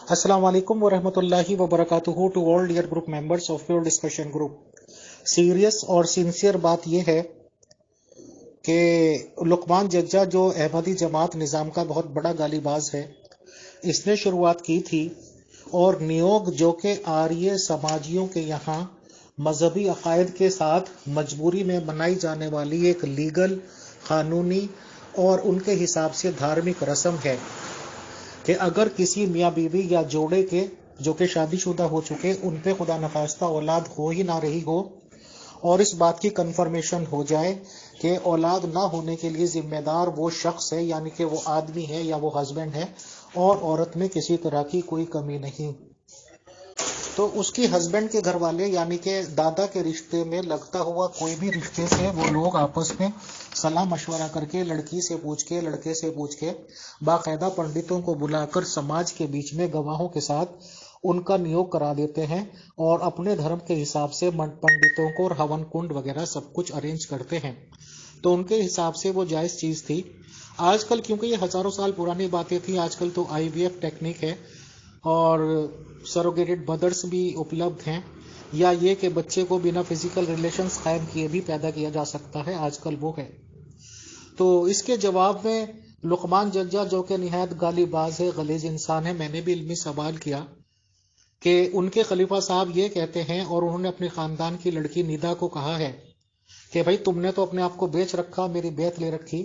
Assalamu alaikum wa rahmatullahi wa barakatuhu to all dear group members of your discussion group. Serious और sincere बात यह है कि लुकमान जज्जा जो अहमदी जमात निज़ाम का बहुत बड़ा गालीबाज है, इसने शुरुआत की थी और नियोग जो कि आर्य समाजियों के यहाँ मजहबी अकायद के साथ मजबूरी में बनाई जाने वाली एक लीगल, कानूनी और उनके हिसाब से धार्मिक रस्म है कि अगर किसी मियाँ बीवी या जोड़े के जो कि शादीशुदा हो चुके उन पे खुदा नखास्ता औलाद हो ही ना रही हो और इस बात की कंफर्मेशन हो जाए कि औलाद ना होने के लिए जिम्मेदार वो शख्स है, यानी कि वो आदमी है या वो हस्बैंड है, और औरत में किसी तरह की कोई कमी नहीं, तो उसकी हस्बैंड के घर वाले यानी कि दादा के रिश्ते में लगता हुआ कोई भी रिश्ते से वो लोग आपस में सलाह मशवरा करके लड़की से पूछ के लड़के से पूछ के बाकायदा पंडितों को बुलाकर समाज के बीच में गवाहों के साथ उनका नियोग करा देते हैं और अपने धर्म के हिसाब से पंडितों को और हवन कुंड वगैरह सब कुछ अरेंज करते हैं। तो उनके हिसाब से वो जायज चीज थी। आजकल क्योंकि ये हजारों साल पुरानी बातें थी, आजकल तो IVF टेक्निक है और सरोगेटेड मदर्स भी उपलब्ध हैं, या ये कि बच्चे को बिना फिजिकल रिलेशंस कायम किए भी पैदा किया जा सकता है, आजकल वो है। तो इसके जवाब में लुकमान जज्जा जो कि निहायत गालीबाज है, गलीज इंसान है, मैंने भी इल्मी सवाल किया कि उनके खलीफा साहब ये कहते हैं और उन्होंने अपने खानदान की लड़की निदा को कहा है कि भाई तुमने तो अपने आप को बेच रखा, मेरी बेत ले रखी।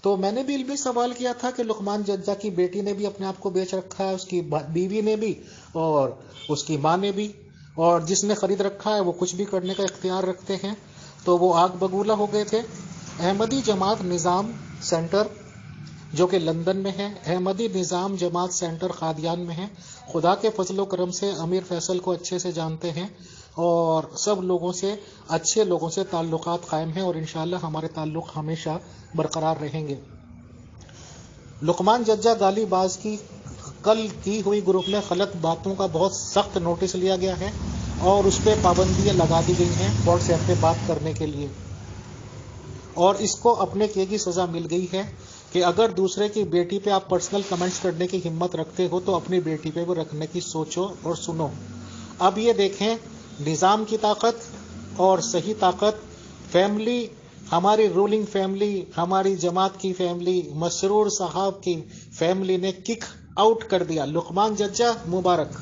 तो मैंने भी इल्मी सवाल किया था कि लुकमान जज्जा की बेटी ने भी अपने आप को बेच रखा है, उसकी बीवी ने भी और उसकी माँ ने भी, और जिसने खरीद रखा है वो कुछ भी करने का इख्तियार रखते हैं। तो वो आग बगूला हो गए थे। अहमदी जमात निज़ाम सेंटर जो कि लंदन में है, अहमदी निज़ाम जमात सेंटर कादियान में है। खुदा के फजलो करम से अमीर फैसल को अच्छे से जानते हैं और सब लोगों से, अच्छे लोगों से ताल्लुकात कायम हैं और इंशाअल्लाह हमारे ताल्लुक हमेशा बरकरार रहेंगे। लुकमान जज्जा गालीबाज की कल की हुई ग्रुप में गलत बातों का बहुत सख्त नोटिस लिया गया है और उस पर पाबंदियां लगा दी गई हैं व्हाट्सएप पे बात करने के लिए, और इसको अपने किए की सजा मिल गई है कि अगर दूसरे की बेटी पे आप पर्सनल कमेंट्स करने की हिम्मत रखते हो तो अपनी बेटी पे वो रखने की सोचो और सुनो। अब ये देखें निज़ाम की ताकत और सही ताकत। फैमिली, हमारी रूलिंग फैमिली, हमारी जमात की फैमिली, मसरूर साहब की फैमिली ने किक आउट कर दिया। लुकमान जज्जा मुबारक।